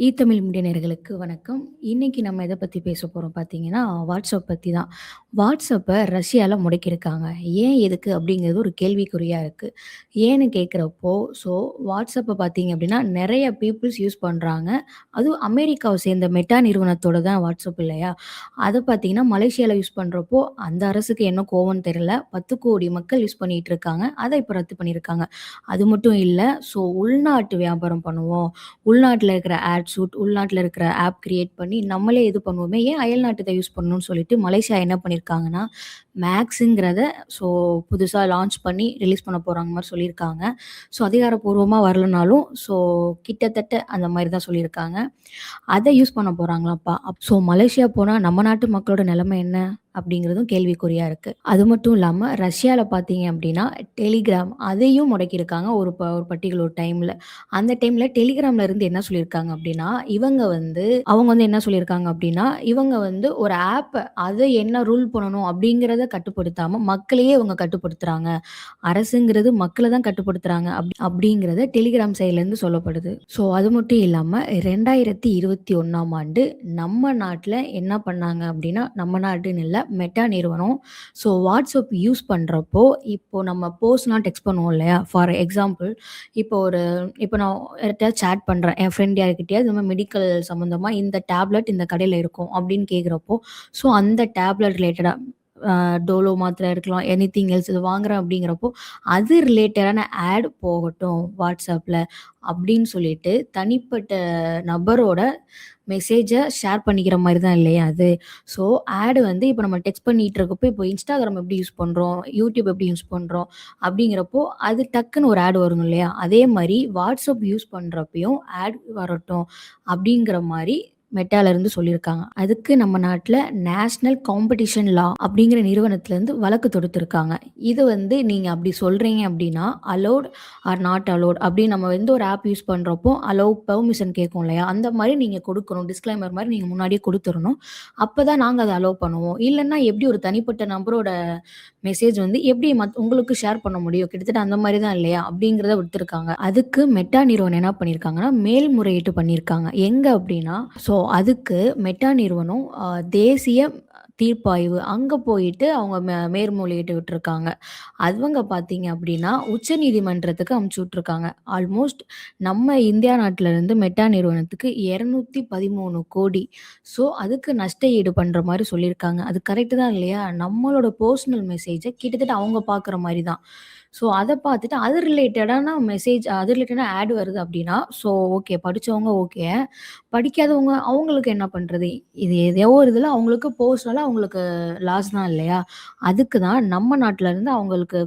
Tamil media நேயர்களுக்கு வணக்கம். இன்னைக்கு நம்ம எத பத்தி பேச போறோம் பார்த்தீங்கன்னா, வாட்ஸ்அப் பத்தி தான். வாட்ஸ்அப்ப ரஷ்யால முடக்கியிருக்காங்க. ஏன், எதுக்கு அப்படிங்கிறது ஒரு கேள்விக்குறியா இருக்கு. ஏன்னு கேட்கிறப்போ, வாட்ஸ்அப்ப பார்த்தீங்க அப்படின்னா, நெறைய பீப்பிள்ஸ் யூஸ் பண்றாங்க. அதுவும் அமெரிக்காவ சேர்ந்த மெட்டா நிறுவனத்தோட தான் வாட்ஸ்அப் இல்லையா? அத பார்த்தீங்கன்னா, மலேசியால யூஸ் பண்றப்போ, அந்த அரசுக்கு என்ன கோவம்னு தெரியல. 10,00,00,000 மக்கள் யூஸ் பண்ணிட்டு இருக்காங்க. அத இப்ப ரத்து பண்ணியிருக்காங்க. அது மட்டும் இல்ல, உள்நாட்டு வியாபாரம் பண்ணுவோம். உள்நாட்ல இருக்கிற சூட் உள்நாட்ல இருக்கிற ஆப் கிரியேட் பண்ணி நம்மளே இது பண்ணுவோமே, ஏன் அயல்நாட்டுத யூஸ் பண்ணணும்னு சொல்லிட்டு மலேசியா என்ன பண்ணியிருக்காங்கன்னா, மேக்ஸுங்கிறத ஸோ புதுசா லான்ச் பண்ணி ரிலீஸ் பண்ண போறாங்க மாரி சொல்லியிருக்காங்க. அதிகாரப்பூர்வமா வரலனாலும், கிட்டத்தட்ட அந்த மாரி தான் சொல்லியிருக்காங்க. அத யூஸ் பண்ண போறாங்களாம்ப்பா. மலேசியா போனா நம்ம நாட்டு மக்களோட நிலைமை என்ன? அப்படிங்கிறதும் கேள்விக்குறியா இருக்கு. அது மட்டும் இல்லாம ரஷ்யால பார்த்தீங்க அப்படின்னா, டெலிகிராம் அதையும் முடக்கியிருக்காங்க ஒரு பர்ட்டிகுலர் டைம்ல. அந்த டைம்ல டெலிகிராம்ல இருந்து என்ன சொல்லியிருக்காங்க அப்படின்னா, அவங்க வந்து என்ன சொல்லியிருக்காங்க அப்படின்னா, இவங்க வந்து ஒரு ஆப்ப அத என்ன ரூல் பண்ணணும் அப்படிங்கிறத கட்டுப்படுத்தாம, மக்களையே இவங்க கட்டுப்படுத்துறாங்க. அரசுங்கிறது மக்கள தான் கட்டுப்படுத்துறாங்க அப்படிங்கிறத டெலிகிராம் சைட்லேருந்து சொல்லப்படுது. அது மட்டும் இல்லாம 2021ஆம் ஆண்டு நம்ம நாட்ல என்ன பண்ணாங்க அப்படின்னா, நம்ம நாட்டுன்னு இல்ல மெட்டா நிறுவனம் வாட்ஸ்அப் யூஸ் பண்றப்போ, இப்போ நம்ம போஸ்ட்லாம் டெக்ஸ்ட் பண்ணுவோம் இல்லையா? ஃபார் எக்ஸாம்பிள் இப்போ ஒரு இப்போ நான் யார்ட்டயாவது சேட் பண்றேன். என் ஃப்ரெண்ட் யார்கிட்டயாவது இந்த மாரி மெடிக்கல் சம்மந்தமா இந்த டேப்லெட் இந்த கடையில இருக்கும் அப்படின்னு கேட்குறப்போ, அந்த டேப்லெட் ரிலேட்டடா டோலோ மாத்திரை இருக்கலாம், எனிதிங் எல்ஸ் இது வாங்குறேன் அப்படிங்கிறப்போ, அது ரிலேட்டடான ஆட் போகட்டும் வாட்ஸ்அப்ல அப்படின்னு சொல்லிட்டு, தனிப்பட்ட நபரோட மெசேஜ ஷேர் பண்ணிக்கிற மாரி தான் இல்லையா அது. ஸோ ஆட் வந்து இப்ப நம்ம டெக்ஸ்ட் பண்ணிட்டு இருக்கப்போ, இப்போ Instagram எப்படி யூஸ் பண்றோம், YouTube எப்படி யூஸ் பண்றோம் அப்படிங்கிறப்போ, அது டக்குன்னு ஒரு ஆட் வரும் இல்லையா? அதே மாரி வாட்ஸ்அப் யூஸ் பண்றப்பயும் ஆட் வரட்டும் அப்படிங்கிற மாரி மெட்டால இருந்து சொல்லியிருக்காங்க. அதுக்கு நம்ம நாட்ல நேஷனல் காம்படிஷன் லா அப்படிங்கிற நிறுவனத்திலருந்து வழக்கு தொடுத்திருக்காங்க. இது வந்து நீங்க அப்படி சொல்றீங்க அப்படின்னா, அலோவ்ட் ஆர் நாட் அலோவ்ட் அப்படின்னு நம்ம எந்த ஒரு ஆப் யூஸ் பண்றப்போ, அலோவ் பெர்மிஷன் கேட்கும் இல்லையா? அந்த மாரி நீங்க குடுக்கணும். டிஸ்க்ளைமர் மாரி நீங்க முன்னாடியே குடுத்துறணும். அப்பதான் நாங்க அத அலோவ் பண்ணுவோம். இல்லன்னா எப்படி ஒரு தனிப்பட்ட நபரோட மெசேஜ் வந்து எப்படி உங்களுக்கு ஷேர் பண்ண முடியும்? கிட்டத்தட்ட அந்த மாரி தான் இல்லையா? அப்படிங்கிறத விடுத்திருக்காங்க. அதுக்கு மெட்டா நிறுவனம் என்ன பண்ணியிருக்காங்கன்னா, மேல்முறையீட்டு பண்ணியிருக்காங்க. எங்க அப்படின்னா, அதுக்கு மெட்டா நிறுவனம் தேசிய தீர்ப்பாய்வு அங்க போயிட்டு அவங்க மேல்முறையீட்டு விட்டுருக்காங்க. அவங்க பார்த்தீங்க அப்படின்னா, உச்சநீதிமன்றத்துக்கு அனுப்பிச்சு விட்டுருக்காங்க. ஆல்மோஸ்ட் நம்ம இந்தியா நாட்டுல இருந்து மெட்டா நிறுவனத்துக்கு 213,00,00,000 அதுக்கு நஷ்ட ஈடு பண்ற மாரி சொல்லியிருக்காங்க. அது கரெக்ட் தான் இல்லையா? நம்மளோட பெர்சனல் மெசேஜ கிட்டத்தட்ட அவங்க பார்க்குற மாரி தான். அத பார்த்துட்டு அது ரிலேட்டடான மெசேஜ் அது ரிலேட்டடான ஆட் வருது அப்படின்னா, ஓகே படிச்சவங்க ஓகே. படிக்காதவங்க அவங்களுக்கு என்ன பண்றது? இது ஏதோ ஒரு இதுல அவங்களுக்கு பெர்சனலா அவங்களுக்கு லாஸ் தான் இல்லையா? அதுக்கு தான் நம்ம நாட்டுல இருந்து அவங்களுக்கு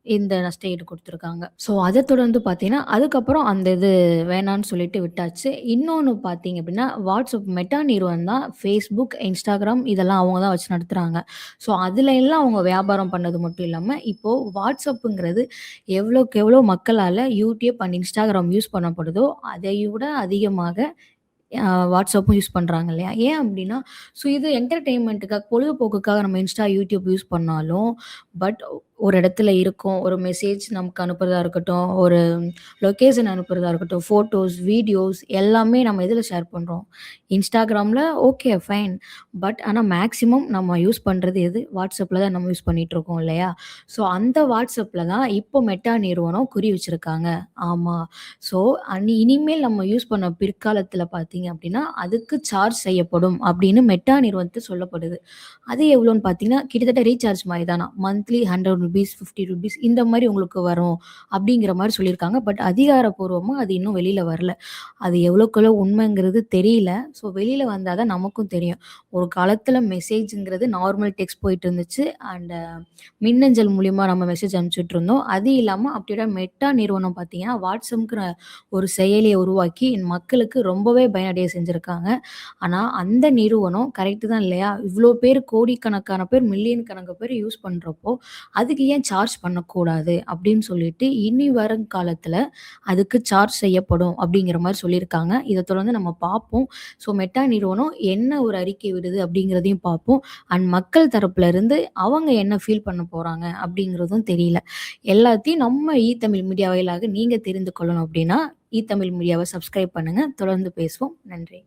இந்த நஷ்ட ஈடு குடுத்துருக்காங்க. அத தொடர்ந்து பார்த்தீங்கன்னா, அதுக்கப்புறம் அந்த இது வேணான்னு சொல்லிட்டு விட்டாச்சு. இன்னொன்னு பார்த்தீங்க அப்படின்னா, WhatsApp மெட்டா நிறுவனம் தான் Facebook, Instagram இதெல்லாம் அவங்க தான் வச்சு நடத்துறாங்க. அதுல எல்லாம் அவங்க வியாபாரம் பண்ணது மட்டும் இல்லாம, இப்போ WhatsAppங்கிறது எவ்வளோக்கு எவ்வளோ மக்களால YouTube அண்ட் Instagram யூஸ் பண்ணப்படுதோ, அதை விட அதிகமாக வாட்ஸ்அப்பும் யூஸ் பண்றாங்க இல்லையா? ஏன் அப்டின்னா, இது என்டர்டெயின்மென்ட்டுக்காக பொழுதுபோக்குக்காக நம்ம Insta, YouTube யூஸ் பண்ணாலும், பட் ஒரு இடத்துல இருக்கோம். ஒரு மெசேஜ் நமக்கு அனுப்புறதா இருக்கட்டும், ஒரு லொகேஷன் அனுப்புறதா இருக்கட்டும், ஃபோட்டோஸ், வீடியோஸ் எல்லாமே நம்ம எதுல ஷேர் பண்றோம்? Instagramல ஓகே ஃபைன். ஆனா மேக்ஸிமம் நம்ம யூஸ் பண்றது எது? WhatsAppல தான் நம்ம யூஸ் பண்ணிட்டுருக்கோம் இல்லையா? அந்த WhatsAppல தான் இப்போ மெட்டா நிறுவனம் குறி வச்சிருக்காங்க. ஆமா. ஸோ இனிமேல் நம்ம யூஸ் பண்ண பிற்காலத்தில பார்த்தீங்க அப்டின்னா, அதுக்கு சார்ஜ் செய்யப்படும் அப்டின்னு மெட்டா நிறுவனத்து சொல்லப்படுது. அது எவ்வளோன்னு பார்த்தீங்கன்னா, கிட்டத்தட்ட ரீசார்ஜ் மாரி தானாம். மந்த்லி ₹100 ₹50 இந்த மாரி உங்களுக்கு வரும் அப்டிங்கிற மாரி சொல்லியிருக்காங்க. அதிகாரப்பூர்வமா அது இன்னும் வெளில வரல. அது எவ்வளோக்கு எவ்வளோ உண்மைங்கிறது தெரியல. வெளில வந்தா தான் நமக்கும் தெரியும். ஒரு காலத்தில மெசேஜ்ங்கிறது நார்மல் டெக்ஸ்ட் போயிட்டு இருந்துச்சு. அண்ட் மின்னஞ்சல் மூலியமா நம்ம மெசேஜ் அனுப்பிச்சுட்டு இருந்தோம். அது இல்லாம அப்படியோட மெட்டா நிறுவனம் பார்த்தீங்கன்னா, வாட்ஸ்அப்ங்கிற ஒரு செயலிய உருவாக்கி மக்களுக்கு ரொம்பவே பயனடைய செஞ்சிருக்காங்க. ஆனா, அந்த நிறுவனம் கரெக்ட் தான் இல்லையா? இவ்ளோ பேர் கோடிக்கணக்கான பேர், மில்லியன் கணக்கு பேர் யூஸ் பண்றப்போ, அது அதுக்கு ஏன் சார்ஜ் பண்ணக்கூடாது அப்படின்னு சொல்லிட்டு இனி வரும் காலத்துல அதுக்கு சார்ஜ் செய்யப்படும் அப்படிங்கிற மாரி சொல்லியிருக்காங்க. இத தொடர்ந்து நம்ம பார்ப்போம். ஸோ மெட்டா நிறுவனம் என்ன ஒரு அறிக்கை விடுது அப்படிங்கிறதையும் பார்ப்போம். அண்ட் மக்கள் தரப்புல இருந்து அவங்க என்ன ஃபீல் பண்ண போறாங்க அப்படிங்கிறதும் தெரியல. எல்லாத்தையும் நம்ம தமிழ் மீடியா வாயிலாக நீங்க தெரிந்து கொள்ளணும் அப்படின்னா, தமிழ் மீடியாவ சப்ஸ்கிரைப் பண்ணுங்க. தொடர்ந்து பேசுவோம். நன்றி.